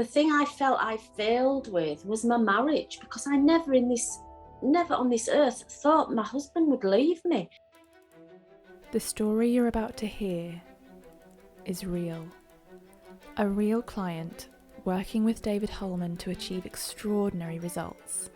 the thing I felt I failed with was my marriage, because I never on this earth thought my husband would leave me. The story you're about to hear is real. A real client working with David Holman to achieve extraordinary results.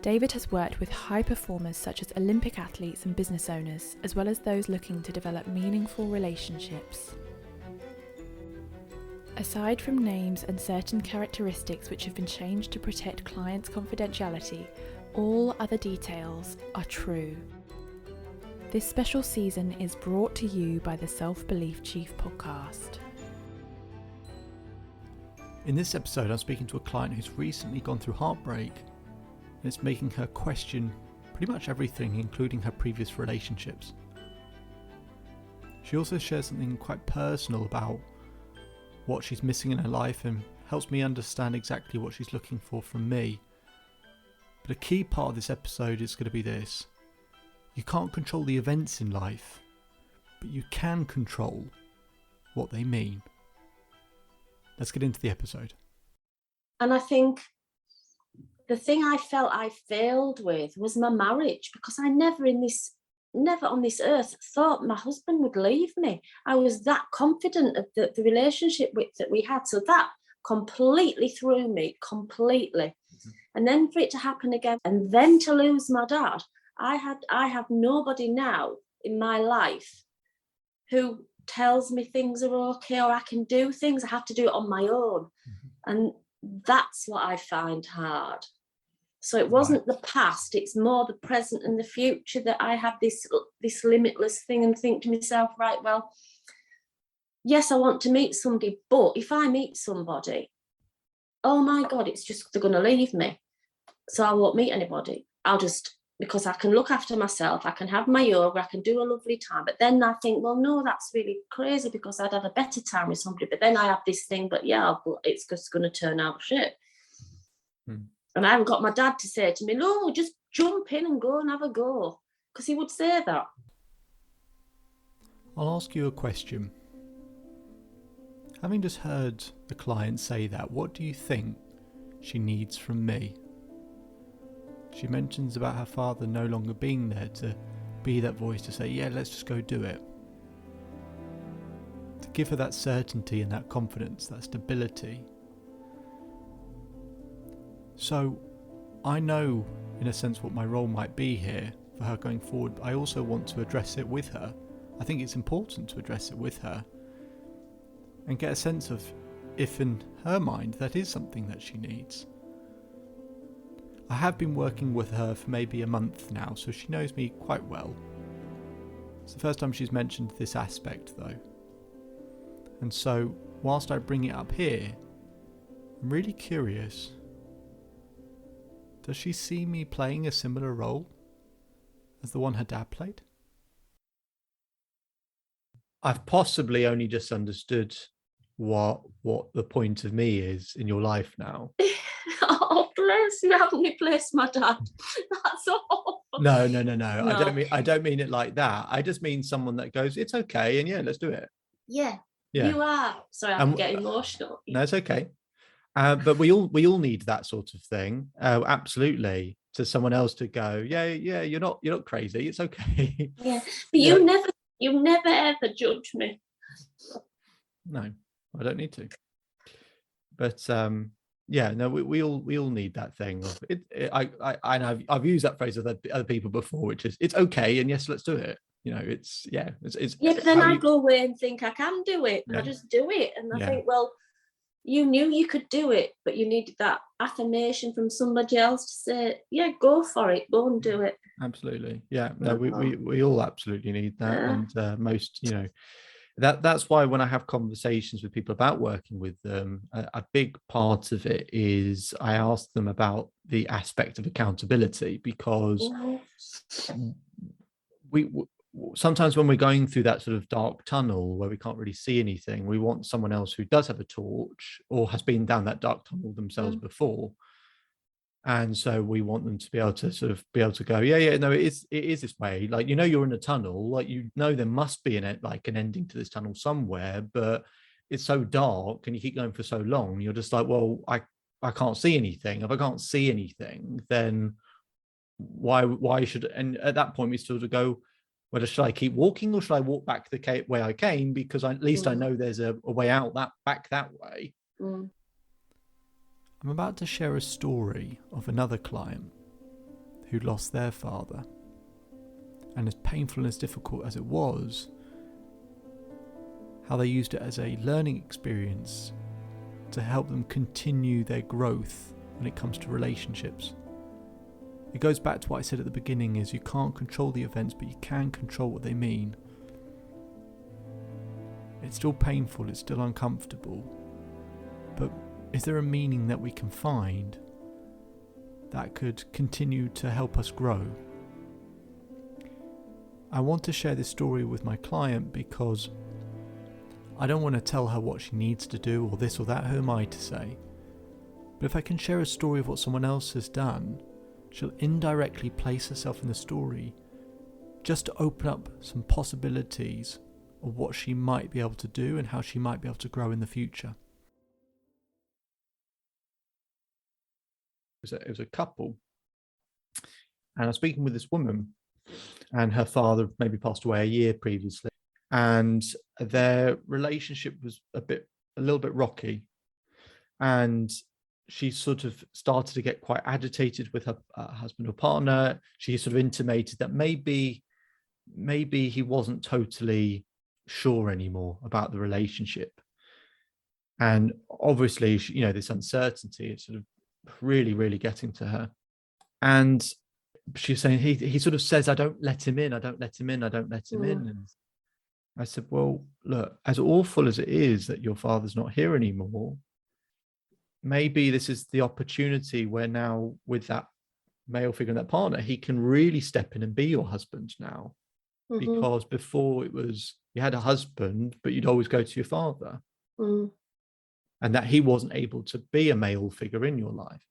David has worked with high performers such as Olympic athletes and business owners, as well as those looking to develop meaningful relationships. Aside from names and certain characteristics which have been changed to protect clients' confidentiality, all other details are true. This special season is brought to you by the Self-Belief Chief podcast. In this episode, I'm speaking to a client who's recently gone through heartbreak, and it's making her question pretty much everything, including her previous relationships. She also shares something quite personal about what she's missing in her life and helps me understand exactly what she's looking for from me. But a key part of this episode is going to be this. You can't control the events in life, but you can control what they mean. Let's get into the episode. And I think the thing I felt I failed with was my marriage, because I never on this earth thought my husband would leave me. I was that confident of the relationship that we had. So that completely threw me, completely. Mm-hmm. And then for it to happen again, and then to lose my dad, I have nobody now in my life who tells me things are okay or I can do things. I have to do it on my own. Mm-hmm. And that's what I find hard. So it wasn't the past, it's more the present and the future that I have this limitless thing and think to myself, right, well, yes, I want to meet somebody, but if I meet somebody, oh my God, it's just, they're going to leave me. So I won't meet anybody. Because I can look after myself, I can have my yoga, I can do a lovely time. But then I think, well, no, that's really crazy because I'd had a better time with somebody. But then I have this thing, but yeah, it's just going to turn out shit. Hmm. And I haven't got my dad to say to me, no, just jump in and go and have a go. Because he would say that. I'll ask you a question. Having just heard the client say that, what do you think she needs from me? She mentions about her father no longer being there to be that voice to say, yeah, let's just go do it. To give her that certainty and that confidence, that stability. So I know, in a sense, what my role might be here for her going forward, but I also want to address it with her. I think it's important to address it with her and get a sense of if in her mind that is something that she needs. I have been working with her for maybe a month now, so she knows me quite well. It's the first time she's mentioned this aspect though. And so, whilst I bring it up here, I'm really curious. Does she see me playing a similar role as the one her dad played? I've possibly only just understood what the point of me is in your life now. Oh, bless you, haven't replaced my dad. That's all. No. I don't mean it like that. I just mean someone that goes, it's okay, and yeah, let's do it. Yeah. You are. Sorry, I'm getting emotional. No, it's okay. But we all need that sort of thing. Absolutely. To someone else to go, yeah, you're not crazy. It's okay. Yeah, but you never ever judge me. No, I don't need to. But we all need that thing. I've used that phrase with other people before, which is it's okay, and yes, let's do it. It's yeah. But then I go away and think I can do it, and I just do it, and I think, well, you knew you could do it, but you needed that affirmation from somebody else to say, yeah, go for it, go and do it. Absolutely. Yeah. No, we all absolutely need that. And most, that's why when I have conversations with people about working with them, a big part of it is I ask them about the aspect of accountability, because we sometimes when we're going through that sort of dark tunnel where we can't really see anything, we want someone else who does have a torch or has been down that dark tunnel themselves before. And so we want them to be able to go, no, it is this way. Like, you're in a tunnel, like, there must be an ending to this tunnel somewhere, but it's so dark and you keep going for so long, you're just like, well, I can't see anything. If I can't see anything, then why should, and at that point we sort of go, whether should I keep walking or should I walk back the way I came, because at least I know there's a way out back that way. Mm. I'm about to share a story of another client who lost their father, and as painful and as difficult as it was, how they used it as a learning experience to help them continue their growth when it comes to relationships. It goes back to what I said at the beginning, is you can't control the events, but you can control what they mean. It's still painful, it's still uncomfortable, but is there a meaning that we can find that could continue to help us grow? I want to share this story with my client because I don't want to tell her what she needs to do or this or that. Who am I to say? But if I can share a story of what someone else has done, she'll indirectly place herself in the story just to open up some possibilities of what she might be able to do and how she might be able to grow in the future. It was a couple, and I was speaking with this woman, and her father maybe passed away a year previously, and their relationship was a little bit rocky, and she sort of started to get quite agitated with her husband or partner. She sort of intimated that maybe he wasn't totally sure anymore about the relationship, and obviously, this uncertainty, it's sort of really getting to her. And she's saying he sort of says, I don't let him in. And I said, well, look, as awful as it is that your father's not here anymore, maybe this is the opportunity where now, with that male figure and that partner, he can really step in and be your husband now. Mm-hmm. Because before it was, you had a husband, but you'd always go to your father. Mm. And that he wasn't able to be a male figure in your life.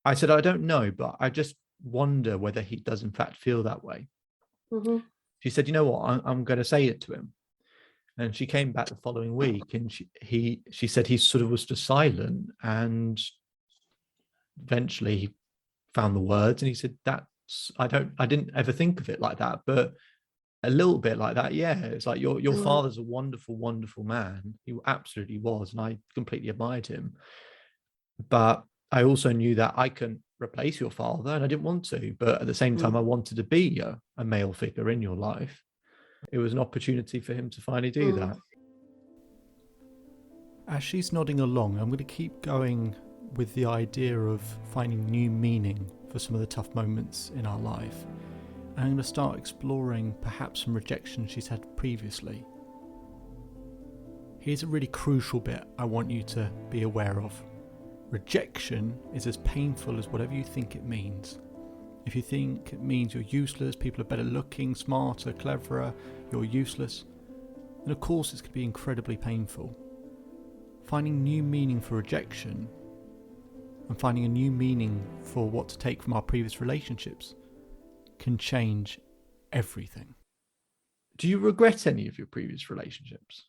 I said, I don't know, but I just wonder whether he does in fact feel that way. Mm-hmm. She said, you know what, I'm going to say it to him. And she came back the following week, and she said he sort of was just silent, and eventually he found the words, and he said, I didn't ever think of it like that, but a little bit like that. Yeah, it's like your father's a wonderful man. He absolutely was, and I completely admired him. But I also knew that I couldn't replace your father, and I didn't want to. But at the same time, I wanted to be a male figure in your life. It was an opportunity for him to finally do that. As she's nodding along, I'm going to keep going with the idea of finding new meaning for some of the tough moments in our life. And I'm going to start exploring perhaps some rejection she's had previously. Here's a really crucial bit I want you to be aware of. Rejection is as painful as whatever you think it means. If you think it means you're useless, people are better looking, smarter, cleverer, you're useless, then of course it's going to be incredibly painful. Finding new meaning for rejection and finding a new meaning for what to take from our previous relationships can change everything. Do you regret any of your previous relationships?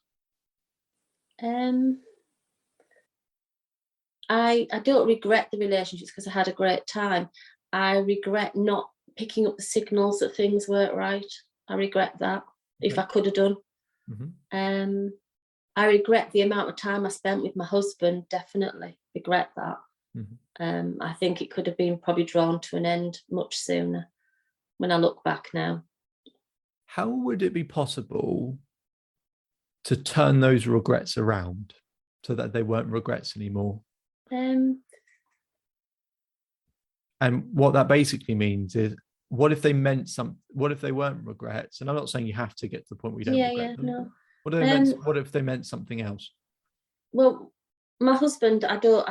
I don't regret the relationships because I had a great time. I regret not picking up the signals that things weren't right. I regret that. If I could have done. Mm-hmm. I regret the amount of time I spent with my husband. Definitely regret that. Mm-hmm. I think it could have been probably drawn to an end much sooner when I look back now. How would it be possible to turn those regrets around so that they weren't regrets anymore? And what that basically means is, what if they meant what if they weren't regrets? And I'm not saying you have to get to the point where you don't regret them. No. What if they meant something else? Well, my husband, I don't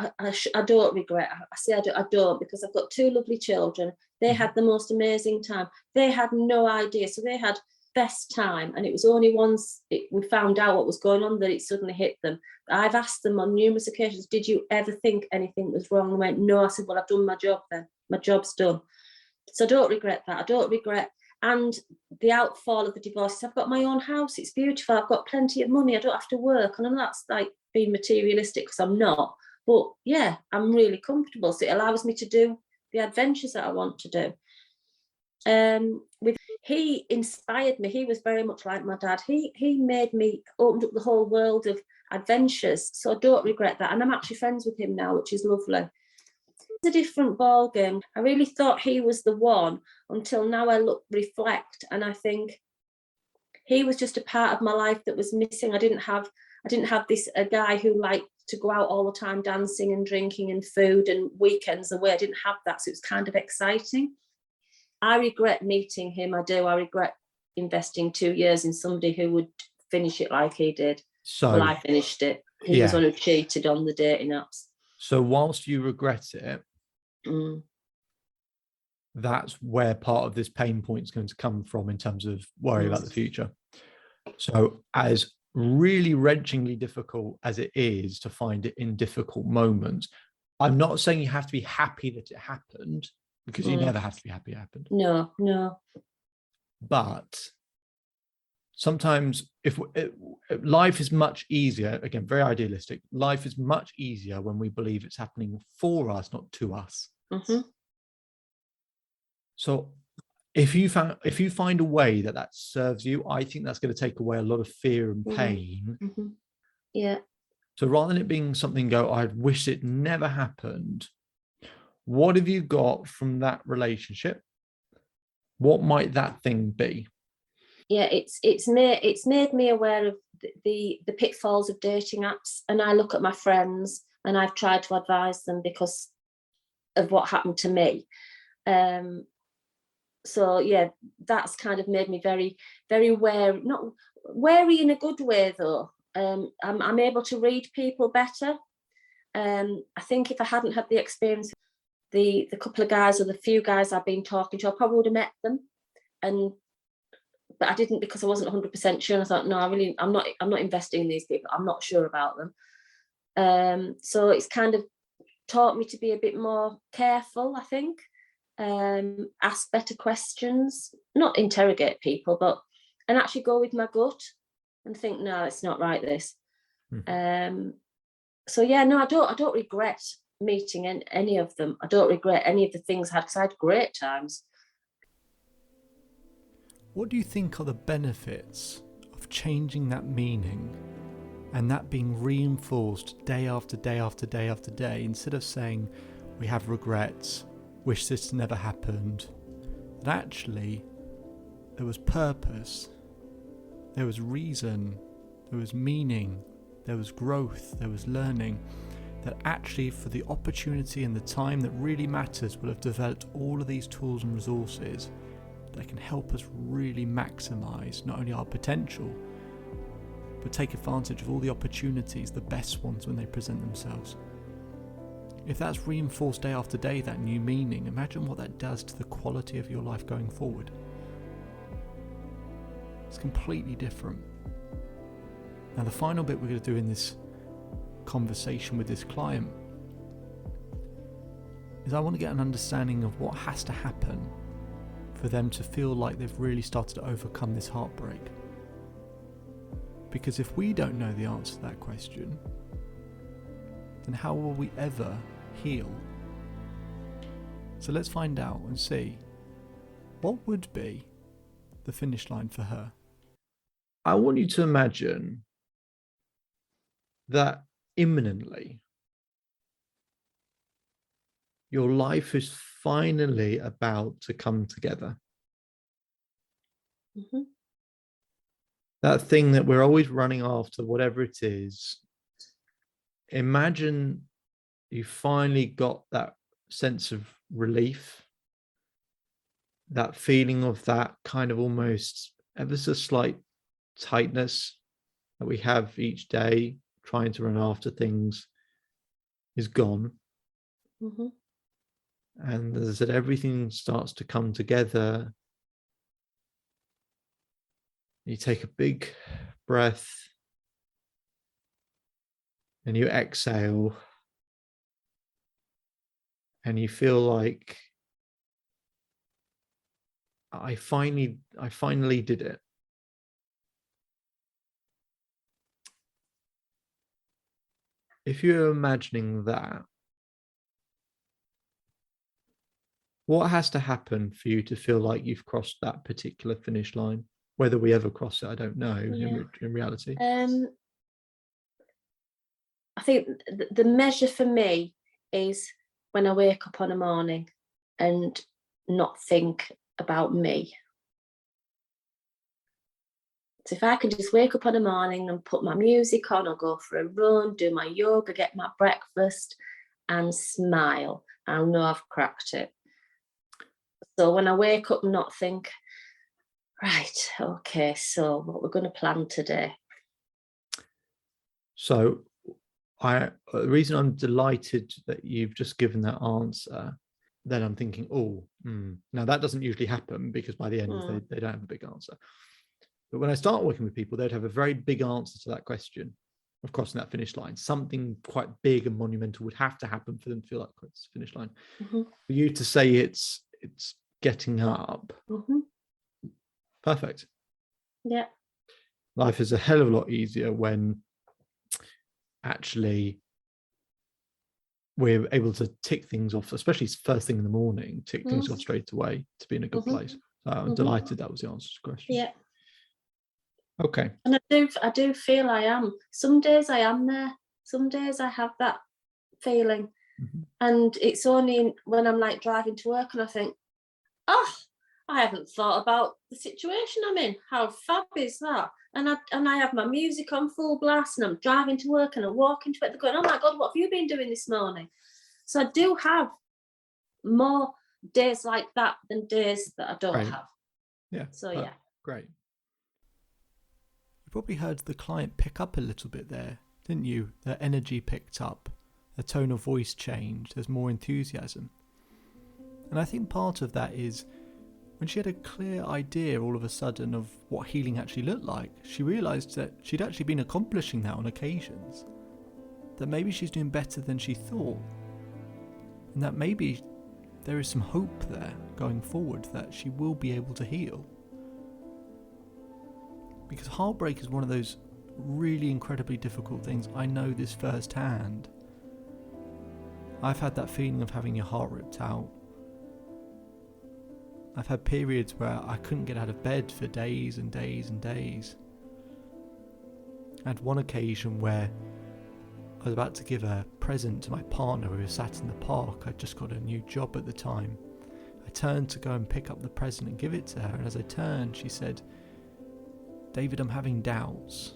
regret. I say I don't because I've got two lovely children. They had the most amazing time. They had no idea. So they had best time. And it was only once we found out what was going on that it suddenly hit them. I've asked them on numerous occasions, did you ever think anything was wrong? They went, no. I said, well, I've done my job then. My job's done. So I don't regret that. I don't regret And the outfall of the divorce is I've got my own house, it's beautiful, I've got plenty of money, I don't have to work. And I know that's like being materialistic, because I'm not. But yeah, I'm really comfortable. So it allows me to do the adventures that I want to do. He inspired me. He was very much like my dad. He made me, opened up the whole world of adventures. So I don't regret that. And I'm actually friends with him now, which is lovely. It's a different ball game. I really thought he was the one until now I reflect, and I think he was just a part of my life that was missing. I didn't have this a guy who liked to go out all the time dancing and drinking and food and weekends away. I didn't have that, so it was kind of exciting. I regret meeting him. I do. I regret investing 2 years in somebody who would finish it like he did. So well, I finished it. He was one who cheated on the dating apps. So whilst you regret it, that's where part of this pain point is going to come from in terms of worry about the future. So as really wrenchingly difficult as it is to find it in difficult moments, I'm not saying you have to be happy that it happened, because you never have to be happy it happened. No. But sometimes if life is much easier, again, very idealistic, life is much easier when we believe it's happening for us, not to us. So if you find a way that serves you, I think that's going to take away a lot of fear and pain. Yeah. So rather than it being something I wish it never happened, what have you got from that relationship? What might that thing be? Yeah, it's made me aware of the pitfalls of dating apps, and I look at my friends and I've tried to advise them because of what happened to me. So yeah, that's kind of made me very, very wary. Not wary in a good way though. I'm able to read people better. I think if I hadn't had the experience, the couple of guys or the few guys I've been talking to, I probably would have met them, but I didn't, because I wasn't 100% sure. And I thought, no, I'm not investing in these people. I'm not sure about them. So it's kind of taught me to be a bit more careful, I think. Ask better questions, not interrogate people, and actually go with my gut and think, no, it's not right, this. So yeah, no, I don't regret meeting any of them. I don't regret any of the things I had, because I had great times. What do you think are the benefits of changing that meaning and that being reinforced day after day after day after day, instead of saying we have regrets, wish this never happened, that actually there was purpose, there was reason, there was meaning, there was growth, there was learning, that actually for the opportunity and the time that really matters, we'll have developed all of these tools and resources that can help us really maximize not only our potential, but take advantage of all the opportunities, the best ones, when they present themselves. If that's reinforced day after day, that new meaning, imagine what that does to the quality of your life going forward. It's completely different. Now, the final bit we're going to do in this conversation with this client is I want to get an understanding of what has to happen for them to feel like they've really started to overcome this heartbreak. Because if we don't know the answer to that question, then how will we ever heal? So let's find out and see what would be the finish line for her. I want you to imagine that imminently your life is finally about to come together. That thing that we're always running after, whatever it is, imagine you finally got that sense of relief, that feeling of that kind of almost ever so slight tightness that we have each day trying to run after things is gone. And as I said, everything starts to come together. You take a big breath and you exhale, and you feel like I finally did it. If you're imagining that, what has to happen for you to feel like you've crossed that particular finish line? Whether we ever cross it, I don't know. In reality, I think the measure for me is when I wake up on a morning and not think about me. So if I can just wake up on a morning and put my music on, or go for a run, do my yoga, get my breakfast, and smile, I'll know I've cracked it. So when I wake up and not think, right, okay, so what we're going to plan today. So the reason I'm delighted that you've just given that answer, then I'm thinking, now that doesn't usually happen, because by the end they don't have a big answer. But when I start working with people, they'd have a very big answer to that question of crossing that finish line. Something quite big and monumental would have to happen for them to feel like it's the finish line. For you to say it's getting up, perfect. Yeah. Life is a hell of a lot easier when actually we're able to tick things off, especially first thing in the morning, tick things off straight away to be in a good place. So I'm delighted that was the answer to the question. Yeah. Okay. And I do feel I am. Some days I am there. Some days I have that feeling. And it's only when I'm like driving to work and I think, I haven't thought about the situation I'm in. How fab is that? And I have my music on full blast and I'm driving to work and I walk into it. They're going, oh my God, what have you been doing this morning? So I do have more days like that than days that I don't have. Yeah. So yeah. Great. You probably heard the client pick up a little bit there, didn't you? Their energy picked up, their tone of voice changed, there's more enthusiasm. And I think part of that is when she had a clear idea all of a sudden of what healing actually looked like, she realised that she'd actually been accomplishing that on occasions. That maybe she's doing better than she thought. And that maybe there is some hope there going forward that she will be able to heal. Because heartbreak is one of those really incredibly difficult things. I know this firsthand. I've had that feeling of having your heart ripped out. I've had periods where I couldn't get out of bed for days and days and days. I had one occasion where I was about to give a present to my partner. We were sat in the park. I'd just got a new job at the time. I turned to go and pick up the present and give it to her, and as I turned, she said, "David, I'm having doubts."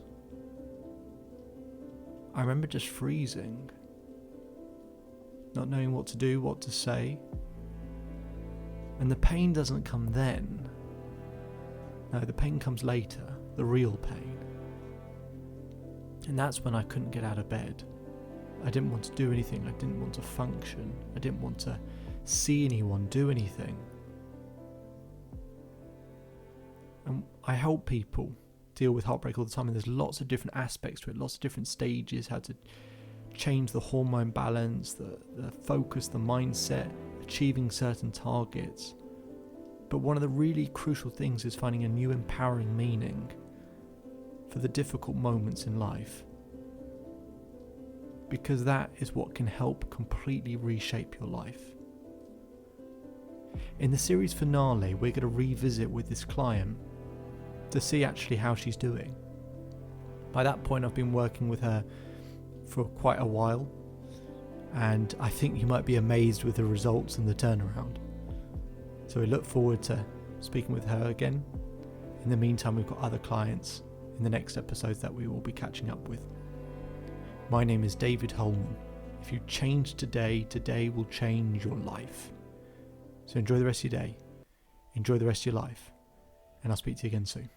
I remember just freezing, not knowing what to do, what to say. And the pain doesn't come then. No, the pain comes later, the real pain. And that's when I couldn't get out of bed. I didn't want to do anything. I didn't want to function. I didn't want to see anyone, do anything. And I help people deal with heartbreak all the time, and there's lots of different aspects to it, lots of different stages, how to change the hormone balance, the focus, the mindset, achieving certain targets. But one of the really crucial things is finding a new empowering meaning for the difficult moments in life, because that is what can help completely reshape your life. In the series finale, we're going to revisit with this client to see actually how she's doing. By that point, I've been working with her for quite a while, and I think you might be amazed with the results and the turnaround. So we look forward to speaking with her again. In the meantime, we've got other clients in the next episodes that we will be catching up with. My name is David Holman. If you change today, today will change your life. So enjoy the rest of your day, enjoy the rest of your life, and I'll speak to you again soon.